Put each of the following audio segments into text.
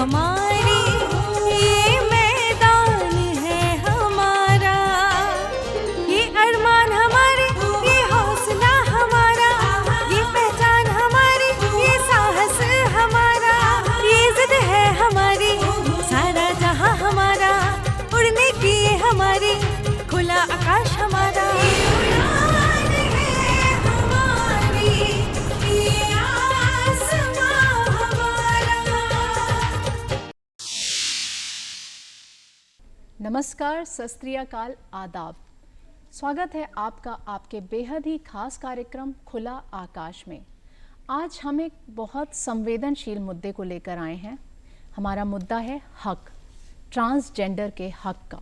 हमारी, ये मैदान है हमारा, ये अरमान हमारे, ये हौसला हमारा, ये पहचान हमारी, ये साहस हमारा, ये जिद है हमारी, सारा जहां हमारा, उड़ने की ये हमारी, खुला आकाश हमारा। ये उड़ान है हमारी, ये आसमां हमारा। नमस्कार, सत श्री अकाल, आदाब। स्वागत है आपका आपके बेहद ही खास कार्यक्रम खुला आकाश में। आज हम एक बहुत संवेदनशील मुद्दे को लेकर आए हैं। हमारा मुद्दा है हक, ट्रांसजेंडर के हक का।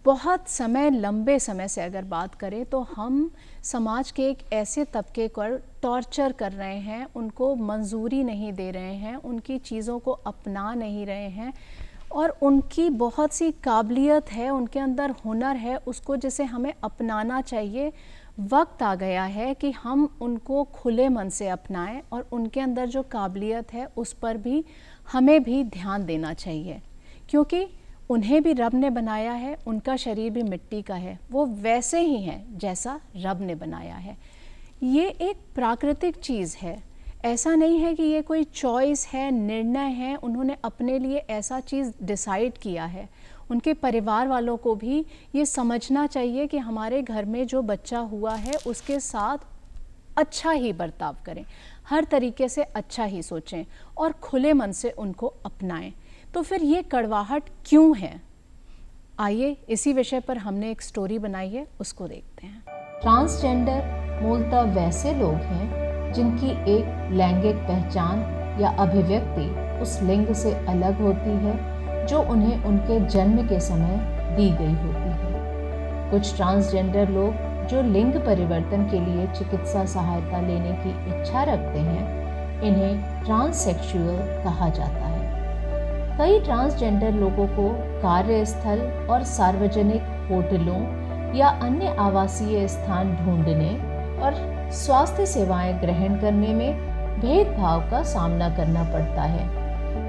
बहुत समय, लंबे समय से अगर बात करें तो हम समाज के एक ऐसे तबके पर टॉर्चर कर रहे हैं, उनको मंजूरी नहीं दे रहे हैं, उनकी चीज़ों को अपना नहीं रहे हैं, और उनकी बहुत सी काबिलियत है, उनके अंदर हुनर है, उसको जिसे हमें अपनाना चाहिए। वक्त आ गया है कि हम उनको खुले मन से अपनाएं और उनके अंदर जो काबिलियत है उस पर भी हमें भी ध्यान देना चाहिए, क्योंकि उन्हें भी रब ने बनाया है, उनका शरीर भी मिट्टी का है, वो वैसे ही हैं जैसा रब ने बनाया है। ये एक प्राकृतिक चीज़ है, ऐसा नहीं है कि ये कोई चॉइस है, निर्णय है, उन्होंने अपने लिए ऐसा चीज़ डिसाइड किया है। उनके परिवार वालों को भी ये समझना चाहिए कि हमारे घर में जो बच्चा हुआ है उसके साथ अच्छा ही बर्ताव करें, हर तरीके से अच्छा ही सोचें और खुले मन से उनको अपनाएं। तो फिर ये कड़वाहट क्यों है? आइए इसी विषय पर हमने एक स्टोरी बनाई है, उसको देखते हैं। ट्रांसजेंडर मूलतः वैसे लोग हैं जिनकी एक लैंगिक पहचान या अभिव्यक्ति उस लिंग से अलग होती है जो उन्हें उनके जन्म के समय दी गई होती है। कुछ ट्रांसजेंडर लोग जो लिंग परिवर्तन के लिए चिकित्सा सहायता लेने की इच्छा रखते हैं, इन्हें ट्रांससेक्सुअल कहा जाता है। कई ट्रांसजेंडर लोगों को कार्यस्थल और सार्वजनिक होटलों या अन्य आवासीय स्थान ढूंढने और स्वास्थ्य सेवाएं ग्रहण करने में भेदभाव का सामना करना पड़ता है।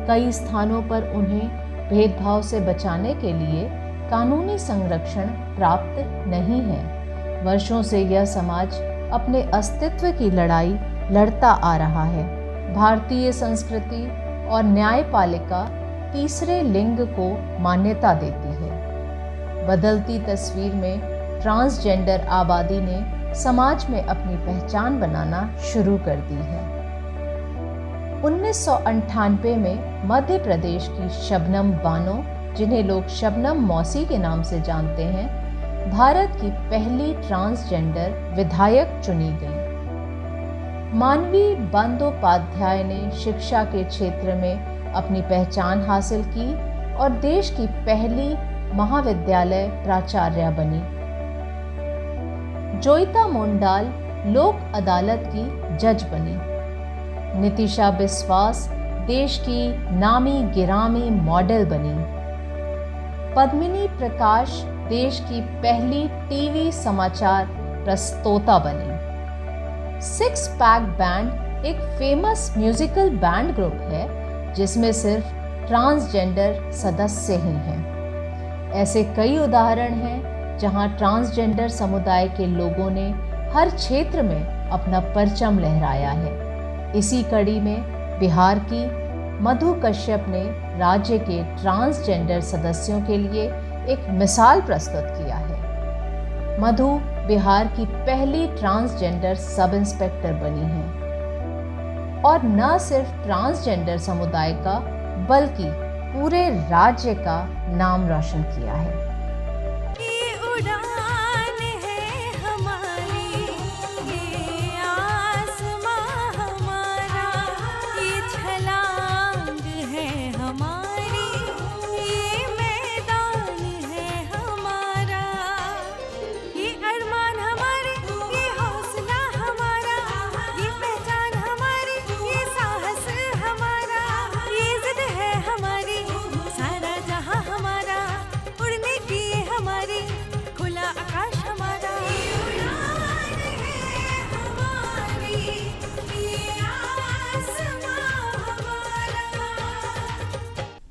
कई स्थानों पर उन्हें भेदभाव से बचाने के लिए कानूनी संरक्षण प्राप्त नहीं है। वर्षों से यह समाज अपने अस्तित्व की लड़ाई लड़ता आ रहा है। भारतीय संस्कृति और न्यायपालिका तीसरे लिंग को मान्यता देती है। बदलती तस्वीर में ट्रांसजेंडर आबादी ने समाज में अपनी पहचान बनाना शुरू कर दी है। 1998 में मध्य प्रदेश की शबनम बानो, जिन्हें लोग शबनम मौसी के नाम से जानते हैं, भारत की पहली ट्रांसजेंडर विधायक चुनी गई। मानवी बंदोपाध्याय ने शिक्षा के क्षेत्र में अपनी पहचान हासिल की और देश की पहली महाविद्यालय प्राचार्य बनी। जोईता मोंडाल लोक अदालत की जज बनी। नितिशा बिस्वास देश की नामी गिरामी मॉडल बनी। पद्मिनी प्रकाश देश की पहली टीवी समाचार प्रस्तोता बनी। सिक्स पैक बैंड एक फेमस म्यूजिकल बैंड ग्रुप है जिसमें सिर्फ ट्रांसजेंडर सदस्य ही हैं। ऐसे कई उदाहरण हैं जहां ट्रांसजेंडर समुदाय के लोगों ने हर क्षेत्र में अपना परचम लहराया है। इसी कड़ी में बिहार की मधु कश्यप ने राज्य के ट्रांसजेंडर सदस्यों के लिए एक मिसाल प्रस्तुत किया है। मधु बिहार की पहली ट्रांसजेंडर सब इंस्पेक्टर बनी है और न सिर्फ ट्रांसजेंडर समुदाय का बल्कि पूरे राज्य का नाम रोशन किया है। ये उड़ान है हमारी, ये आसमां हमारा, ये छलांग है हमारी, ये मैदान है हमारा, ये अरमान हमारे, ये हौसला हमारा, ये पहचान हमारी, ये साहस हमारा, ये जिद है हमारी, सारा जहां हमारा, उड़ने की ये हमारी, खुला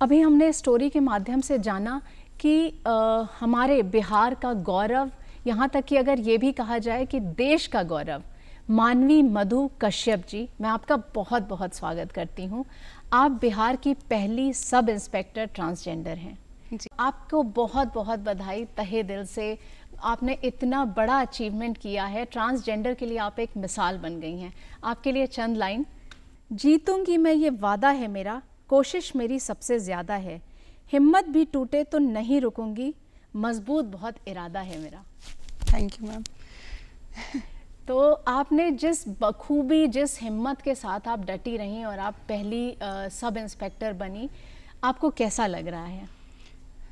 अभी हमने स्टोरी के माध्यम से जाना कि हमारे बिहार का गौरव, यहाँ तक कि अगर ये भी कहा जाए कि देश का गौरव, मानवी मधु कश्यप जी, मैं आपका बहुत बहुत स्वागत करती हूँ। आप बिहार की पहली सब इंस्पेक्टर ट्रांसजेंडर हैं जी। आपको बहुत बहुत बधाई तहे दिल से। आपने इतना बड़ा अचीवमेंट किया है, ट्रांसजेंडर के लिए आप एक मिसाल बन गई हैं। आपके लिए चंद लाइन। जीतूंगी मैं, ये वादा है मेरा, कोशिश मेरी सबसे ज़्यादा है, हिम्मत भी टूटे तो नहीं रुकूंगी, मजबूत बहुत इरादा है मेरा। Thank you ma'am. तो आपने जिस बखूबी, जिस हिम्मत के साथ आप डटी रहीं और आप पहली सब इंस्पेक्टर बनी, आपको कैसा लग रहा है?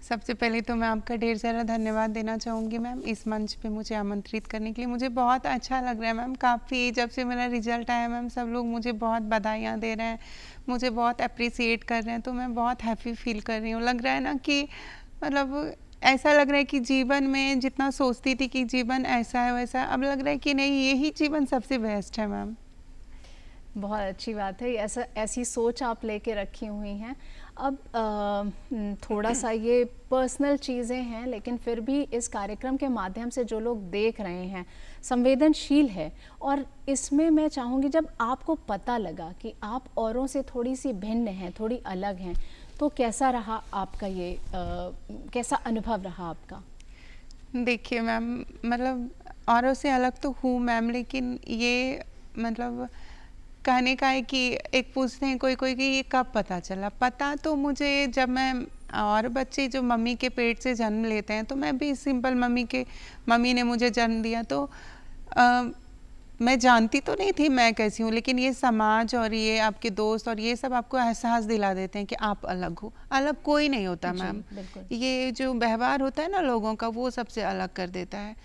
सबसे पहले तो मैं आपका ढेर सारा धन्यवाद देना चाहूँगी मैम, इस मंच पे मुझे आमंत्रित करने के लिए। मुझे बहुत अच्छा लग रहा है मैम। काफ़ी जब से मेरा रिजल्ट आया मैम, सब लोग मुझे बहुत बधाइयाँ दे रहे हैं, मुझे बहुत अप्रिसिएट कर रहे हैं, तो मैं बहुत हैप्पी फील कर रही हूँ। लग रहा है ना कि मतलब ऐसा लग रहा है कि जीवन में जितना सोचती थी कि जीवन ऐसा है वैसा, अब लग रहा है कि नहीं, यही जीवन सबसे बेस्ट है मैम। बहुत अच्छी बात है, ऐसी सोच आप लेके रखी हुई हैं। अब थोड़ा सा ये पर्सनल चीज़ें हैं, लेकिन फिर भी इस कार्यक्रम के माध्यम से जो लोग देख रहे हैं संवेदनशील है। और इसमें मैं चाहूँगी, जब आपको पता लगा कि आप औरों से थोड़ी सी भिन्न हैं, थोड़ी अलग हैं, तो कैसा रहा आपका ये कैसा अनुभव रहा आपका? देखिए मैम, मतलब औरों से अलग तो हूँ मैम, लेकिन ये मतलब कहने का है कि एक पूछते हैं कोई कोई कि ये कब पता चला। पता तो मुझे जब मैं, और बच्चे जो मम्मी के पेट से जन्म लेते हैं, तो मैं भी सिंपल मम्मी ने मुझे जन्म दिया, तो मैं जानती तो नहीं थी मैं कैसी हूँ, लेकिन ये समाज और ये आपके दोस्त और ये सब आपको एहसास दिला देते हैं कि आप अलग हो। अलग कोई नहीं होता मैम, ये जो व्यवहार होता है ना लोगों का, वो सबसे अलग कर देता है।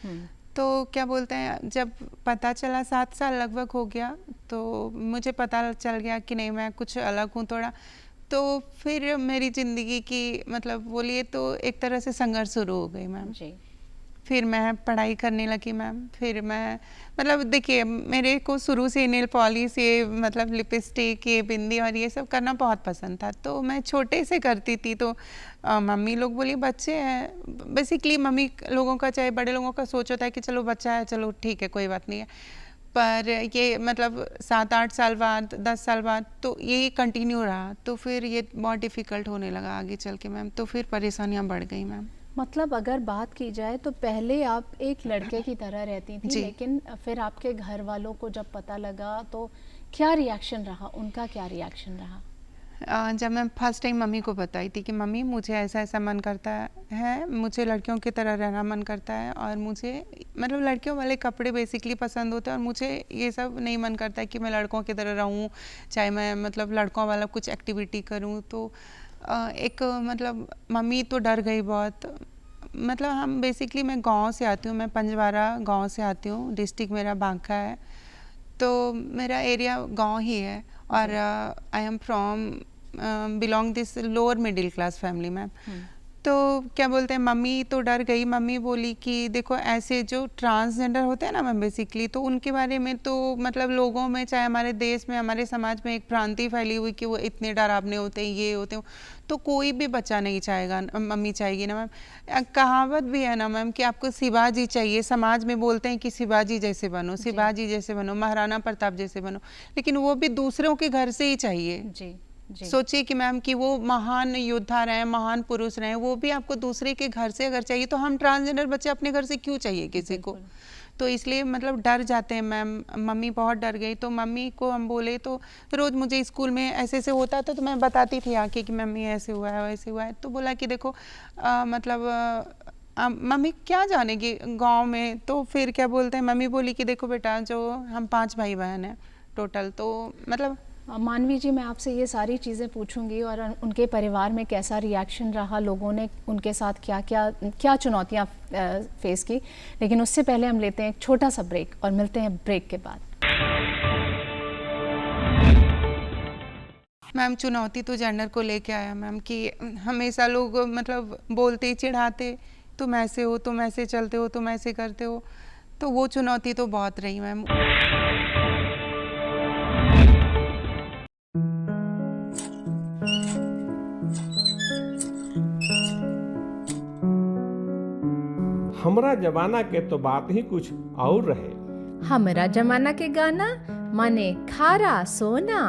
तो क्या बोलते हैं, जब पता चला 7 साल लगभग हो गया, तो मुझे पता चल गया कि नहीं, मैं कुछ अलग हूँ थोड़ा। तो फिर मेरी ज़िंदगी की मतलब बोलिए तो एक तरह से संघर्ष शुरू हो गई मैम जी। फिर मैं पढ़ाई करने लगी मैम। फिर मैं मतलब देखिए, मेरे को शुरू से नेल पॉलिश, ये मतलब लिपस्टिक, ये बिंदी और ये सब करना बहुत पसंद था, तो मैं छोटे से करती थी। तो मम्मी लोग बोली बच्चे हैं, बेसिकली मम्मी लोगों का चाहे बड़े लोगों का सोच होता है कि चलो बच्चा है, चलो ठीक है, कोई बात नहीं है। पर ये मतलब 7-8 साल बाद, 10 साल बाद तो ये कंटिन्यू रहा, तो फिर ये बहुत डिफ़िकल्ट होने लगा आगे चल के मैम, तो फिर परेशानियाँ बढ़ गई मैम। मतलब अगर बात की जाए तो पहले आप एक लड़के की तरह रहती थी, लेकिन फिर आपके घर वालों को जब पता लगा तो क्या रिएक्शन रहा, उनका क्या रिएक्शन रहा? जब मैं फर्स्ट टाइम मम्मी को बताई थी कि मम्मी मुझे ऐसा ऐसा मन करता है, मुझे लड़कियों की तरह रहना मन करता है, और मुझे मतलब लड़कियों वाले कपड़े बेसिकली पसंद होते हैं, और मुझे ये सब नहीं मन करता है कि मैं लड़कों की तरह रहूं, चाहे मैं मतलब लड़कों वाला कुछ एक्टिविटी करूं। तो एक मतलब मम्मी तो डर गई बहुत। मतलब हम बेसिकली, मैं गांव से आती हूँ, मैं पंजवारा गांव से आती हूँ, डिस्ट्रिक्ट मेरा बांका है, तो मेरा एरिया गांव ही है, और I am from belong this lower middle class family ma'am. तो क्या बोलते हैं, मम्मी तो डर गई। मम्मी बोली कि देखो, ऐसे जो ट्रांसजेंडर होते हैं ना मैम बेसिकली, तो उनके बारे में तो मतलब लोगों में, चाहे हमारे देश में, हमारे समाज में एक भ्रांति फैली हुई कि वो इतने डरावने होते हैं, ये होते हैं, तो कोई भी बच्चा नहीं चाहेगा, मम्मी चाहेगी ना मैम। कहावत भी है ना मैम कि आपको शिवाजी चाहिए, समाज में बोलते हैं कि शिवाजी जैसे बनो, शिवाजी जैसे बनो, महाराणा प्रताप जैसे बनो, लेकिन वो भी दूसरों के घर से ही चाहिए जी। सोचिए कि मैम कि वो महान योद्धा रहे, महान पुरुष रहे, वो भी आपको दूसरे के घर से अगर चाहिए, तो हम ट्रांसजेंडर बच्चे अपने घर से क्यों चाहिए किसी को? तो इसलिए मतलब डर जाते हैं मैम। मम्मी बहुत डर गई, तो मम्मी को हम बोले, तो रोज़ मुझे स्कूल में ऐसे ऐसे होता था, तो मैं बताती थी आके कि मम्मी ऐसे हुआ है, वैसे हुआ है। तो बोला कि देखो मतलब मम्मी क्या जानेगी गाँव में। तो फिर क्या बोलते हैं, मम्मी बोली कि देखो बेटा, जो हम 5 भाई बहन हैं टोटल, तो मतलब मानवी जी, मैं आपसे ये सारी चीज़ें पूछूंगी और उनके परिवार में कैसा रिएक्शन रहा, लोगों ने उनके साथ क्या चुनौतियां फेस की, लेकिन उससे पहले हम लेते हैं एक छोटा सा ब्रेक और मिलते हैं ब्रेक के बाद। मैम चुनौती तो जेंडर को लेके आया मैम, कि हमेशा लोग मतलब बोलते चिढ़ाते, तुम ऐसे हो, तुम ऐसे चलते हो, तुम ऐसे करते हो, तो वो चुनौती तो बहुत रही मैम। हमरा जमाना के तो बात ही कुछ और रहे। हमरा जमाना के गाना माने खारा सोना।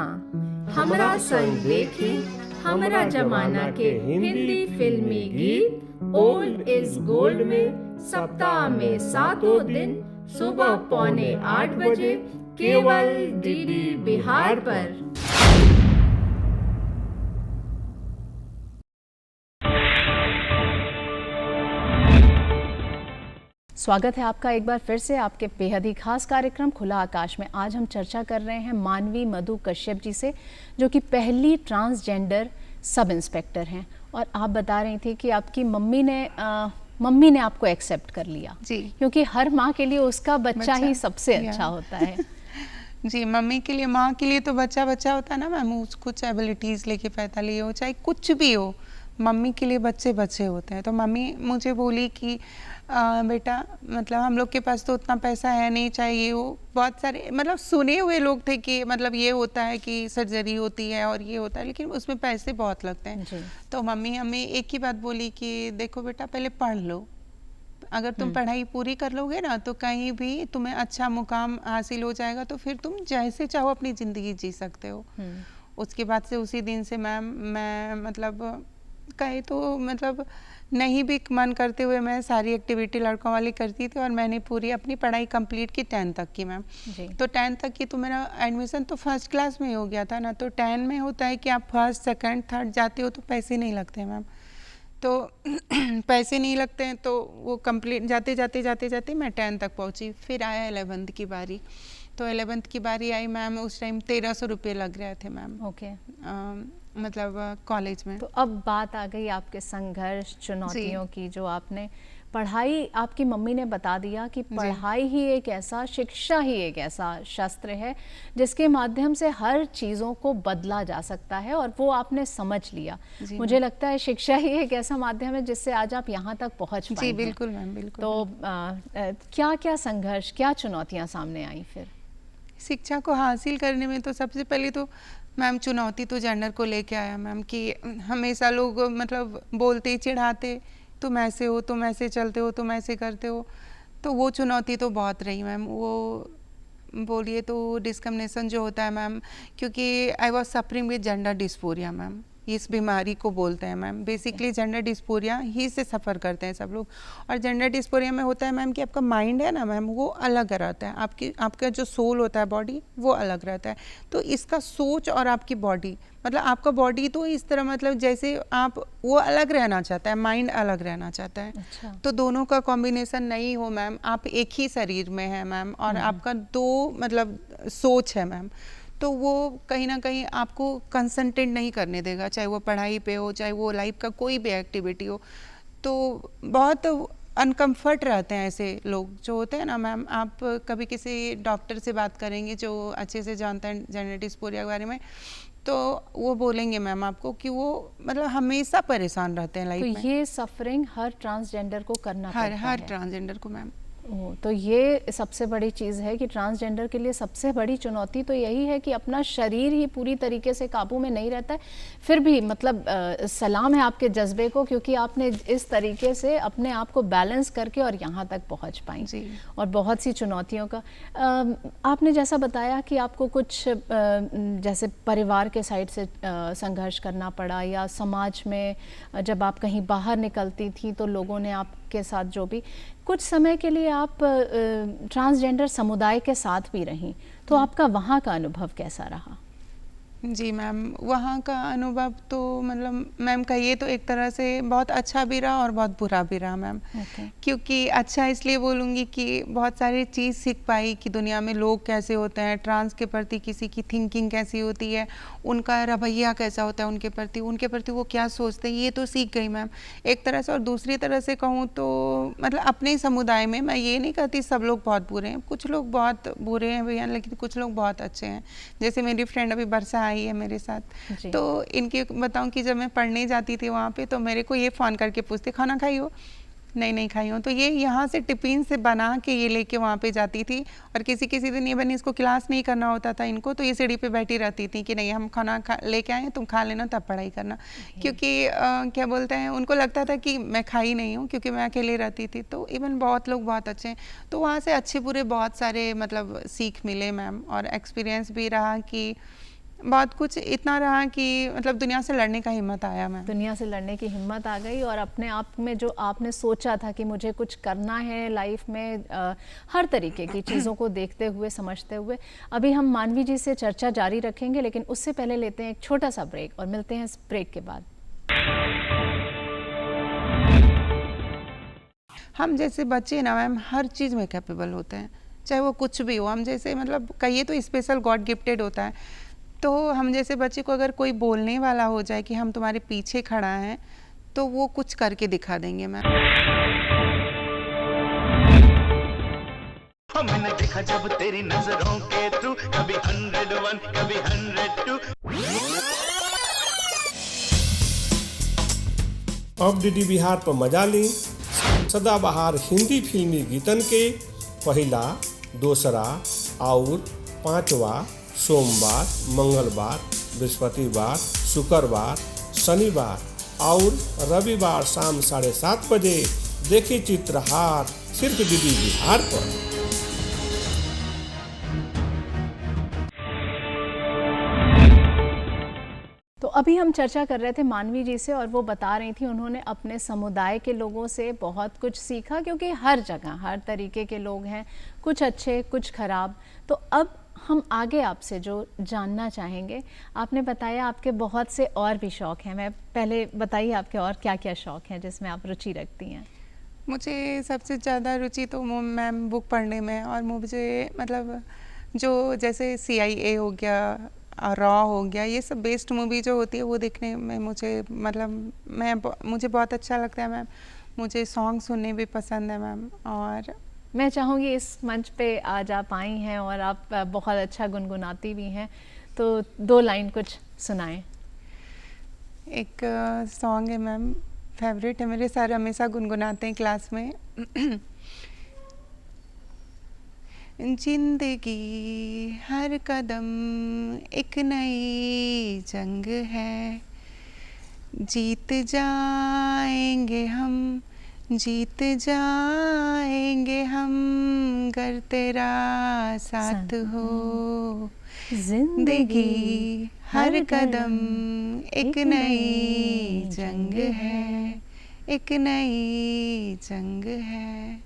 हमरा संग देखी हमरा जमाना के हिंदी फिल्मी गीत ओल्ड इज गोल्ड में सप्ताह में 7 दिन सुबह 7:45 बजे केवल डीडी बिहार पर। स्वागत है आपका एक बार फिर से आपके बेहद ही खास कार्यक्रम खुला आकाश में। आज हम चर्चा कर रहे हैं मानवी मधु कश्यप जी से, जो कि पहली ट्रांसजेंडर सब इंस्पेक्टर हैं। और आप बता रही थी कि आपकी मम्मी ने आपको एक्सेप्ट कर लिया जी, क्योंकि हर माँ के लिए उसका बच्चा ही सबसे अच्छा होता है। जी, मम्मी के लिए, माँ के लिए तो बच्चा बच्चा होता है ना मैम, कुछ एबिलिटीज़ लेके पैदा लिए हो, चाहे कुछ भी हो, मम्मी के लिए बच्चे बच्चे होते हैं। तो मम्मी मुझे बोली कि बेटा मतलब हम लोग के पास तो उतना पैसा है नहीं, चाहिए हो। बहुत सारे मतलब सुने हुए लोग थे कि मतलब ये होता है कि सर्जरी होती है और ये होता है, लेकिन उसमें पैसे बहुत लगते हैं। तो मम्मी हमें एक ही बात बोली कि देखो बेटा पहले पढ़ लो, अगर तुम पढ़ाई पूरी कर लोगे ना तो कहीं भी तुम्हें अच्छा मुकाम हासिल हो जाएगा, तो फिर तुम जैसे चाहो अपनी ज़िंदगी जी सकते हो। उसके बाद से उसी दिन से मैम मैं मतलब कहे तो मतलब नहीं भी मन करते हुए मैं सारी एक्टिविटी लड़कों वाली करती थी, और मैंने पूरी अपनी पढ़ाई कंप्लीट की 10 तक की मैम। तो 10 तक की तो मेरा एडमिशन तो फर्स्ट क्लास में ही हो गया था ना। तो 10 में होता है कि आप फर्स्ट सेकंड थर्ड जाते हो तो पैसे नहीं लगते मैम, तो पैसे नहीं लगते हैं, तो वो कंप्लीट जाते जाते मैं 10 तक पहुंची। फिर आया 11th की बारी, तो 11th की बारी आई मैम, उस टाइम 1300 रुपये लग रहे थे मैम। ओके। मतलब कॉलेज में। तो अब बात आ गई आपके संघर्ष चुनौतियों की, जो आपने पढ़ाई, आपकी मम्मी ने बता दिया कि पढ़ाई ही एक ऐसा, शिक्षा ही एक ऐसा शस्त्र है जिसके माध्यम से हर चीज़ों को बदला जा सकता है, और वो आपने समझ लिया। मुझे लगता है शिक्षा ही एक ऐसा माध्यम है जिससे आज आप यहाँ तक पहुँच पाए। जी बिल्कुल मैम, बिल्कुल। तो क्या क्या संघर्ष, क्या चुनौतियाँ सामने आई फिर? शिक्षा को हासिल करने में तो सबसे पहले तो मैम चुनौती तो जेंडर को लेके आया मैम, कि हमेशा लोग मतलब बोलते चिढ़ाते, तुम ऐसे हो, तुम ऐसे चलते हो, तुम ऐसे करते हो। तो वो चुनौती तो बहुत रही मैम। वो बोलिए तो डिस्क्रिमिनेशन जो होता है मैम, क्योंकि I was suffering with gender dysphoria ma'am, इस बीमारी को बोलते हैं मैम। बेसिकली जेंडर डिस्फोरिया ही से सफ़र करते हैं सब लोग। और जेंडर डिस्फोरिया में होता है मैम कि आपका माइंड है ना मैम, वो अलग रहता है, आपका जो सोल होता है, बॉडी, वो अलग रहता है। तो इसका सोच और आपकी बॉडी, मतलब आपका बॉडी तो इस तरह मतलब जैसे आप, वो अलग रहना चाहता है, माइंड अलग रहना चाहता है। अच्छा। तो दोनों का कॉम्बिनेशन नहीं हो मैम, आप एक ही शरीर में है मैम, और आपका 2 मतलब सोच है मैम, तो वो कहीं ना कहीं आपको कंसंट्रेट नहीं करने देगा, चाहे वो पढ़ाई पे हो, चाहे वो लाइफ का कोई भी एक्टिविटी हो। तो बहुत अनकम्फर्ट रहते हैं ऐसे लोग जो होते हैं ना मैम। आप कभी किसी डॉक्टर से बात करेंगे जो अच्छे से जानते हैं जेंडर डिस्फोरिया के बारे में, तो वो बोलेंगे मैम आपको कि वो मतलब हमेशा परेशान रहते हैं लाइफ में। तो ये सफरिंग हर ट्रांसजेंडर को करना पड़ता है? हर ट्रांसजेंडर को मैम। तो ये सबसे बड़ी चीज़ है कि ट्रांसजेंडर के लिए सबसे बड़ी चुनौती तो यही है कि अपना शरीर ही पूरी तरीके से काबू में नहीं रहता है। फिर भी मतलब सलाम है आपके जज्बे को, क्योंकि आपने इस तरीके से अपने आप को बैलेंस करके और यहाँ तक पहुँच पाई। और बहुत सी चुनौतियों का आपने जैसा बताया कि आपको कुछ जैसे परिवार के साइड से संघर्ष करना पड़ा, या समाज में जब आप कहीं बाहर निकलती थी तो लोगों ने आपके साथ जो भी, कुछ समय के लिए आप ट्रांसजेंडर समुदाय के साथ भी रहीं, तो आपका वहाँ का अनुभव कैसा रहा? जी मैम, वहाँ का अनुभव तो मतलब मैम कहिए तो एक तरह से बहुत अच्छा भी रहा और बहुत बुरा भी रहा मैम। क्योंकि अच्छा इसलिए बोलूँगी कि बहुत सारी चीज़ सीख पाई कि दुनिया में लोग कैसे होते हैं, ट्रांस के प्रति किसी की थिंकिंग कैसी होती है, उनका रवैया कैसा होता है उनके प्रति वो क्या सोचते हैं, ये तो सीख गई मैम एक तरह से। और दूसरी तरह से कहूँ तो मतलब अपने ही समुदाय में, मैं ये नहीं कहती सब लोग बहुत बुरे हैं, कुछ लोग बहुत बुरे हैं भैया, लेकिन कुछ लोग बहुत अच्छे हैं। जैसे मेरी फ्रेंड अभी बरसा आई है मेरे साथ, तो इनके बताऊं कि जब मैं पढ़ने जाती थी वहाँ पे, तो मेरे को ये फ़ोन करके पूछते खाना खाई हो, नहीं खाई हूँ। तो ये यहाँ से टिफिन से बना के ये लेके वहाँ पे जाती थी, और किसी किसी दिन ये बनी इसको क्लास नहीं करना होता था इनको, तो ये सीढ़ी पे बैठी रहती थी कि नहीं हम खाना लेके आए, तुम खा लेना तब पढ़ाई करना। क्योंकि क्या बोलते हैं, उनको लगता था कि मैं खाई नहीं हूँ क्योंकि मैं अकेले रहती थी। तो इवन बहुत लोग बहुत अच्छे हैं, तो वहाँ से अच्छे बुरे बहुत सारे मतलब सीख मिले मैम, और एक्सपीरियंस भी रहा कि बहुत कुछ इतना रहा कि मतलब दुनिया से लड़ने का हिम्मत आया मैम। दुनिया से लड़ने की हिम्मत आ गई, और अपने आप में जो आपने सोचा था कि मुझे कुछ करना है लाइफ में, हर तरीके की चीज़ों को देखते हुए समझते हुए। अभी हम मानवी जी से चर्चा जारी रखेंगे, लेकिन उससे पहले लेते हैं एक छोटा सा ब्रेक और मिलते हैं इस ब्रेक के बाद। हम जैसे बच्चे ना मैम हर चीज़ में कैपेबल होते हैं, चाहे वो कुछ भी हो। हम जैसे मतलब कहिए तो स्पेशल गॉड गिफ्टेड होता है। तो हम जैसे बच्चे को अगर कोई बोलने वाला हो जाए कि हम तुम्हारे पीछे खड़ा हैं, तो वो कुछ करके दिखा देंगे मैम। मैंने देखा जब तेरी नजरों के थ्रू, कभी 101 कभी 102। अब डीडी बिहार पर मजा ली सदाबहार हिंदी फिल्मी गीतन के पहला, दूसरा और पांचवा सोमवार, मंगलवार, बृहस्पतिवार, शुक्रवार, शनिवार और रविवार शाम 7:30 बजे देखिए चित्रहार सिर्फ डीडी बिहार पर। तो अभी हम चर्चा कर रहे थे मानवी जी से, और वो बता रही थी उन्होंने अपने समुदाय के लोगों से बहुत कुछ सीखा, क्योंकि हर जगह हर तरीके के लोग हैं, कुछ अच्छे कुछ खराब। तो अब हम आगे आपसे जो जानना चाहेंगे, आपने बताया आपके बहुत से और भी शौक़ हैं। मैं पहले बताइए आपके और क्या क्या शौक़ हैं जिसमें आप रुचि रखती हैं? मुझे सबसे ज़्यादा रुचि तो मैम बुक पढ़ने में, और मुझे मतलब जो जैसे CIA हो गया और रॉ हो गया, ये सब बेस्ड मूवी जो होती है वो देखने में मुझे मतलब मुझे बहुत अच्छा लगता है मैम। मुझे सॉन्ग सुनने भी पसंद है मैम। और मैं चाहूँगी इस मंच पे आज आप आई हैं और आप बहुत अच्छा गुनगुनाती भी हैं, तो 2 लाइन कुछ सुनाएं। एक सॉन्ग है मैम, फेवरेट है मेरे, सर हमेशा गुनगुनाते हैं क्लास में। जिंदगी हर कदम एक नई जंग है, जीत जाएंगे हम, जीत जाएंगे हम, गर तेरा साथ हो। जिंदगी हर कदम एक नई जंग है, एक नई जंग है।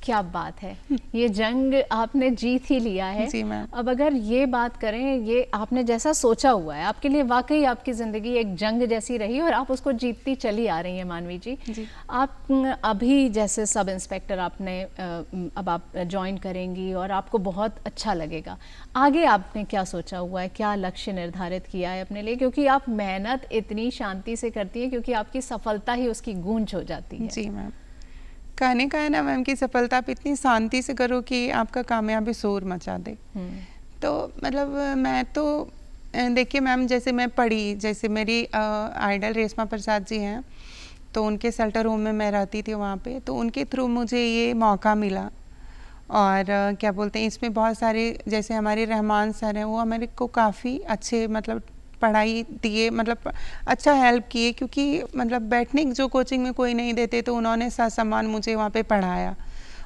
क्या बात है, ये जंग आपने जीत ही लिया है। जी मैम। अब अगर ये बात करें, ये आपने जैसा सोचा हुआ है, आपके लिए वाकई आपकी ज़िंदगी एक जंग जैसी रही और आप उसको जीतती चली आ रही हैं मानवी जी। आप अभी जैसे सब इंस्पेक्टर आपने अब आप ज्वाइन करेंगी और आपको बहुत अच्छा लगेगा। आगे आपने क्या सोचा हुआ है, क्या लक्ष्य निर्धारित किया है अपने लिए? क्योंकि आप मेहनत इतनी शांति से करती हैं क्योंकि आपकी सफलता ही उसकी गूंज हो जाती है। जी मैम। कहने का है ना मैम कि सफलता आप इतनी शांति से करो कि आपका कामयाबी शोर मचा दे। तो मतलब मैं तो देखिए मैम, जैसे मैं पढ़ी, जैसे मेरी आइडल रेशमा प्रसाद जी हैं, तो उनके शेल्टर होम में मैं रहती थी वहाँ पे, तो उनके थ्रू मुझे ये मौका मिला। और क्या बोलते हैं, इसमें बहुत सारे जैसे हमारे रहमान सर हैं, वो हमारे को काफ़ी अच्छे मतलब पढ़ाई दिए, मतलब अच्छा हेल्प किए, क्योंकि मतलब बैठने जो कोचिंग में कोई नहीं देते, तो उन्होंने ससम्मान मुझे वहाँ पे पढ़ाया।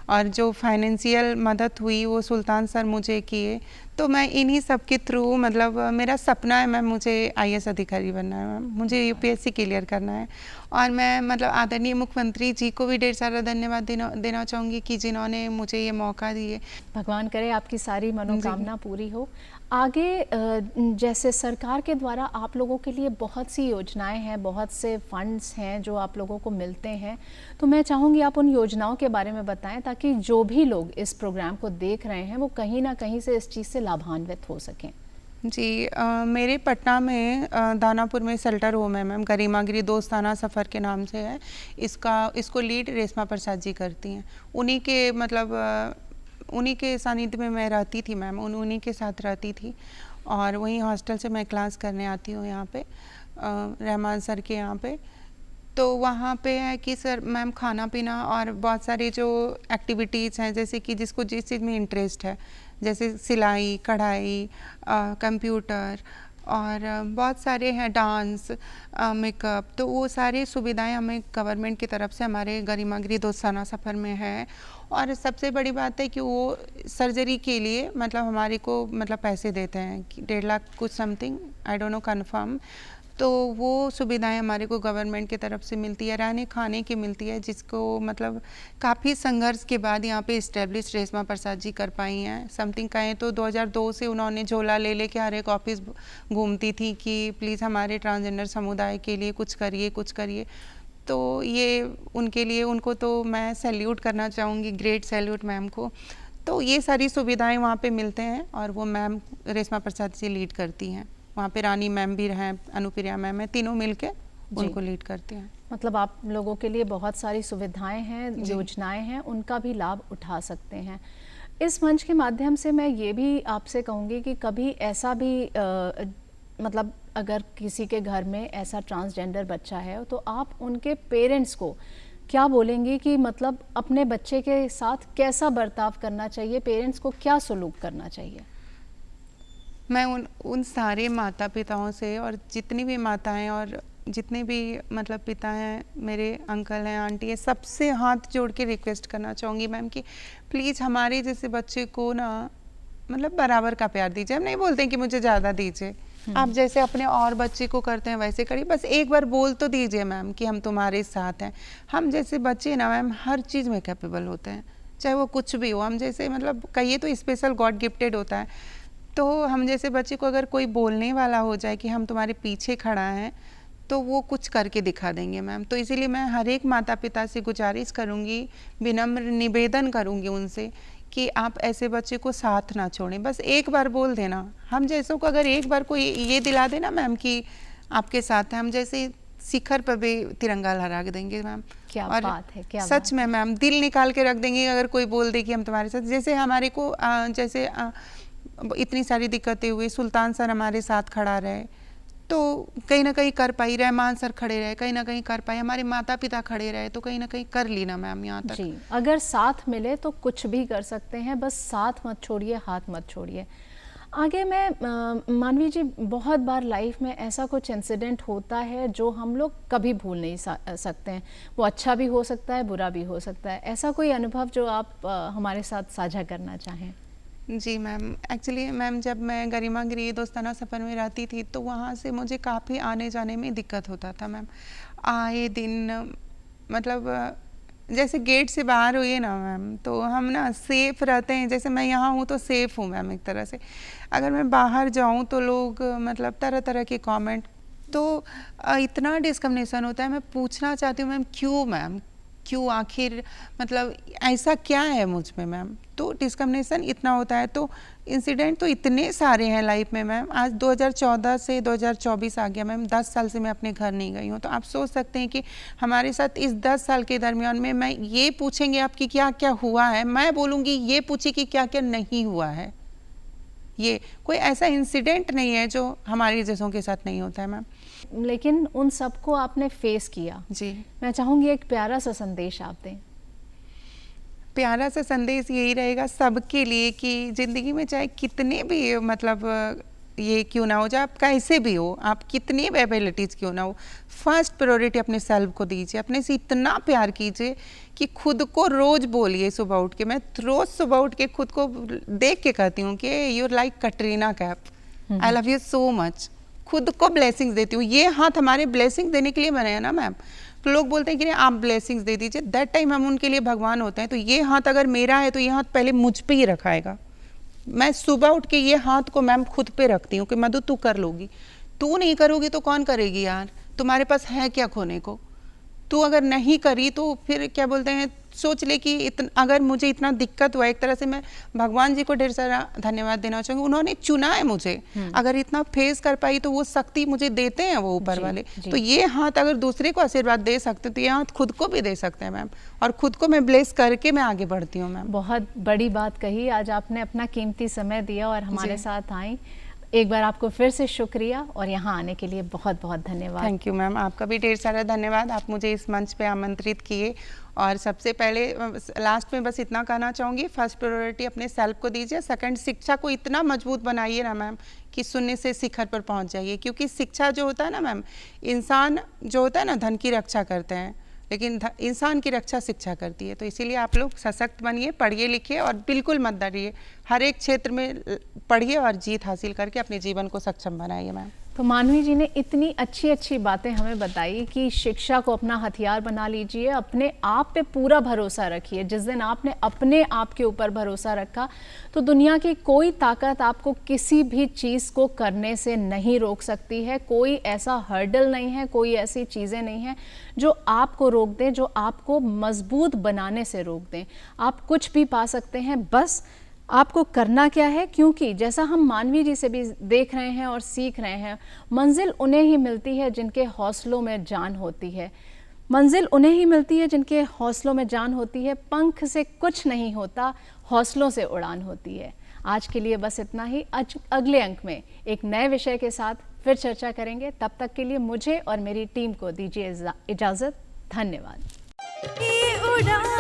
और जो फाइनेंशियल मदद हुई वो सुल्तान सर मुझे किए। तो मैं इन्हीं सब के थ्रू मतलब मेरा सपना है मैम, मुझे IAS अधिकारी बनना है मैम, मुझे UPSC क्लियर करना है। और मैं मतलब आदरणीय मुख्यमंत्री जी को भी ढेर सारा धन्यवाद देना चाहूँगी कि जिन्होंने मुझे ये मौका दिए। भगवान करे आपकी सारी मनोकामना पूरी हो। आगे जैसे सरकार के द्वारा आप लोगों के लिए बहुत सी योजनाएं हैं, बहुत से फंड्स हैं जो आप लोगों को मिलते हैं, तो मैं चाहूँगी आप उन योजनाओं के बारे में बताएं ताकि जो भी लोग इस प्रोग्राम को देख रहे हैं वो कहीं ना कहीं से इस चीज़ से लाभान्वित हो सकें। जी मेरे पटना में दानापुर में शेल्टर होम है मैम, गरिमागिरी दोस्ताना सफ़र के नाम से है। इसको लीड रेशमा प्रसाद जी करती हैं। उन्हीं के मतलब उन्हीं के सानिध्य में मैं रहती थी मैम, उन्हीं के साथ रहती थी। और वहीं हॉस्टल से मैं क्लास करने आती हूँ यहाँ पे रहमान सर के यहाँ पे। तो वहाँ पे है कि सर मैम खाना पीना और बहुत सारी जो एक्टिविटीज़ हैं, जैसे कि जिसको जिस चीज़ में इंटरेस्ट है, जैसे सिलाई, कढ़ाई, कंप्यूटर और बहुत सारे हैं, डांस, मेकअप, तो वो सारी सुविधाएं हमें गवर्नमेंट की तरफ से हमारे गरिमागिरी दोस्ताना सफ़र में है। और सबसे बड़ी बात है कि वो सर्जरी के लिए मतलब हमारे को मतलब पैसे देते हैं कि 1.5 लाख कुछ something, I don't know confirm. तो वो सुविधाएं हमारे को गवर्नमेंट की तरफ से मिलती है, रहने खाने की मिलती है, जिसको मतलब काफ़ी संघर्ष के बाद यहाँ पे इस्टेब्लिश रेशमा प्रसाद जी कर पाई हैं। समथिंग कहें तो 2002 से उन्होंने झोला ले लेके हर एक ऑफिस घूमती थी कि प्लीज़ हमारे ट्रांसजेंडर समुदाय के लिए कुछ करिए, कुछ करिए। तो ये उनके लिए, उनको तो मैं सैल्यूट करना चाहूँगी, ग्रेट सैल्यूट मैम को। तो ये सारी सुविधाएं वहाँ पे मिलते हैं और वो मैम रेशमा प्रसाद जी लीड करती हैं। वहाँ पे रानी मैम भी हैं, अनुप्रिया मैम है, तीनों मिलके उनको लीड करते हैं। मतलब आप लोगों के लिए बहुत सारी सुविधाएं हैं, योजनाएं हैं, उनका भी लाभ उठा सकते हैं। इस मंच के माध्यम से मैं ये भी आपसे कहूँगी कि कभी ऐसा भी मतलब अगर किसी के घर में ऐसा ट्रांसजेंडर बच्चा है तो आप उनके पेरेंट्स को क्या बोलेंगे कि मतलब अपने बच्चे के साथ कैसा बर्ताव करना चाहिए, पेरेंट्स को क्या सलूक करना चाहिए? मैं उन सारे माता पिताओं से और जितनी भी माताएं और जितने भी मतलब पिता हैं, मेरे अंकल हैं, आंटी है, सबसे हाथ जोड़ के रिक्वेस्ट करना चाहूँगी मैम कि प्लीज़ हमारे जैसे बच्चे को ना मतलब बराबर का प्यार दीजिए। हम नहीं बोलते हैं कि मुझे ज़्यादा दीजिए, आप जैसे अपने और बच्चे को करते हैं वैसे करिए, बस एक बार बोल तो दीजिए मैम कि हम तुम्हारे साथ हैं। हम जैसे बच्चे ना मैम हर चीज़ में कैपेबल होते हैं, चाहे वो कुछ भी हो। हम जैसे मतलब कहिए तो स्पेशल गॉड गिफ्टेड होता है। तो हम जैसे बच्चे को अगर कोई बोलने वाला हो जाए कि हम तुम्हारे पीछे खड़ा हैं, तो वो कुछ करके दिखा देंगे मैम। तो इसीलिए मैं हर एक माता पिता से गुजारिश करूँगी, विनम्र निवेदन करूँगी उनसे कि आप ऐसे बच्चे को साथ ना छोड़ें। बस एक बार बोल देना, हम जैसों को अगर एक बार कोई ये दिला देना मैम कि आपके साथ है, हम जैसे शिखर पर भी तिरंगा लहरा देंगे मैम। क्या और बात है, क्या सच में मैम दिल निकाल के रख देंगे अगर कोई बोल दे कि हम तुम्हारे साथ। जैसे हमारे को जैसे इतनी सारी दिक्कतें हुई, सुल्तान सर हमारे साथ खड़ा रहे तो कहीं ना कहीं कर पाई, रहमान सर खड़े रहे कहीं ना कहीं कर पाए, हमारे माता पिता खड़े रहे तो कहीं ना कहीं कर ली ना मैम यहाँ तक। जी, अगर साथ मिले तो कुछ भी कर सकते हैं, बस साथ मत छोड़िए, हाथ मत छोड़िए। आगे मैं मानवी जी, बहुत बार लाइफ में ऐसा कुछ इंसिडेंट होता है जो हम लोग कभी भूल नहीं सकते हैं। वो अच्छा भी हो सकता है, बुरा भी हो सकता है। ऐसा कोई अनुभव जो आप हमारे साथ साझा करना चाहें? जी मैम, एक्चुअली मैम जब मैं गरिमागिरी दोस्ताना सफ़र में रहती थी तो वहाँ से मुझे काफ़ी आने जाने में दिक्कत होता था मैम। आए दिन मतलब जैसे गेट से बाहर हुई ना मैम, तो हम ना सेफ़ रहते हैं। जैसे मैं यहाँ हूँ तो सेफ़ हूँ मैम एक तरह से। अगर मैं बाहर जाऊँ तो लोग मतलब तरह तरह के कमेंट, तो इतना डिस्क्रिमिनेशन होता है। मैं पूछना चाहती हूँ मैम, क्यों मैम, क्यों, आखिर मतलब ऐसा क्या है मुझ में मैम? तो डिस्क्रिमिनेशन इतना होता है। तो इंसिडेंट तो इतने सारे हैं लाइफ में मैम। आज 2014 से 2024 आ गया मैम, 10 साल से मैं अपने घर नहीं गई हूँ। तो आप सोच सकते हैं कि हमारे साथ इस 10 साल के दरमियान में मैं ये पूछेंगे आपकी क्या क्या हुआ है, मैं बोलूँगी ये पूछिए कि क्या क्या नहीं हुआ है। ये कोई ऐसा इंसिडेंट नहीं है जो हमारे जैसों के साथ नहीं होता है मैम। लेकिन उन सबको आपने फेस किया। जी, मैं चाहूँगी एक प्यारा सा संदेश आप दें। प्यारा सा संदेश यही रहेगा सबके लिए कि ज़िंदगी में चाहे कितने भी मतलब ये क्यों ना हो जाए, आप कैसे भी हो, आप कितनी भी एबिलिटीज़ क्यों ना हो, फर्स्ट प्रायोरिटी अपने सेल्फ को दीजिए। अपने से इतना प्यार कीजिए कि खुद को रोज़ बोलिए सुबह उठ के। मैं रोज़ सुबह उठ के खुद को देख के कहती हूँ कि you like Katrina Kaif, I love you so much. खुद को ब्लेसिंग्स देती हूँ। ये हाथ हमारे ब्लेसिंग देने के लिए बने हैं ना मैम। तो लोग बोलते हैं कि आप ब्लेसिंग्स दे दीजिए, दैट टाइम हम उनके लिए भगवान होते हैं। तो ये हाथ अगर मेरा है तो ये हाथ पहले मुझ पे ही रखाएगा। मैं सुबह उठ के ये हाथ को मैम खुद पे रखती हूँ कि मधु तू कर लोगी, तू नहीं करोगी तो कौन करेगी यार, तुम्हारे पास है क्या खोने को। तू अगर नहीं करी तो फिर क्या बोलते हैं, सोच ले कि अगर मुझे इतना दिक्कत हुआ, एक तरह से मैं भगवान जी को ढेर सारा धन्यवाद देना चाहूँगी। उन्होंने चुना है मुझे, अगर इतना फेस कर पाई तो वो शक्ति मुझे देते हैं वो ऊपर वाले। तो ये हाथ अगर दूसरे को आशीर्वाद दे सकते तो ये हाथ खुद को भी दे सकते हैं मैम। और खुद को मैं ब्लेस करके मैं आगे बढ़ती हूँ मैम। बहुत बड़ी बात कही, आज आपने अपना कीमती समय दिया और हमारे साथ आई। एक बार आपको फिर से शुक्रिया और यहाँ आने के लिए बहुत बहुत धन्यवाद। थैंक यू मैम, आपका भी ढेर सारा धन्यवाद। आप मुझे इस मंच पे आमंत्रित किए। और सबसे पहले लास्ट में बस इतना कहना चाहूँगी, फर्स्ट प्रायोरिटी अपने सेल्फ को दीजिए। सेकंड, शिक्षा को इतना मजबूत बनाइए ना मैम कि शून्य से शिखर पर पहुँच जाइए। क्योंकि शिक्षा जो होता है ना मैम, इंसान जो होता है ना धन की रक्षा करते हैं, लेकिन इंसान की रक्षा शिक्षा करती है। तो इसीलिए आप लोग सशक्त बनिए, पढ़िए लिखिए और बिल्कुल मत डरिए। हर एक क्षेत्र में पढ़िए और जीत हासिल करके अपने जीवन को सक्षम बनाइए मैम। तो मानवी जी ने इतनी अच्छी अच्छी बातें हमें बताई कि शिक्षा को अपना हथियार बना लीजिए, अपने आप पे पूरा भरोसा रखिए। जिस दिन आपने अपने आप के ऊपर भरोसा रखा तो दुनिया की कोई ताकत आपको किसी भी चीज़ को करने से नहीं रोक सकती है। कोई ऐसा हर्डल नहीं है, कोई ऐसी चीज़ें नहीं हैं जो आपको रोक दें, जो आपको मजबूत बनाने से रोक दें। आप कुछ भी पा सकते हैं, बस आपको करना क्या है। क्योंकि जैसा हम मानवी जी से भी देख रहे हैं और सीख रहे हैं, मंजिल उन्हें ही मिलती है जिनके हौसलों में जान होती है। मंजिल उन्हें ही मिलती है जिनके हौसलों में जान होती है। पंख से कुछ नहीं होता, हौसलों से उड़ान होती है। आज के लिए बस इतना ही। अगले अंक में एक नए विषय के साथ फिर चर्चा करेंगे। तब तक के लिए मुझे और मेरी टीम को दीजिए इजाज़त। धन्यवाद। ये उड़ान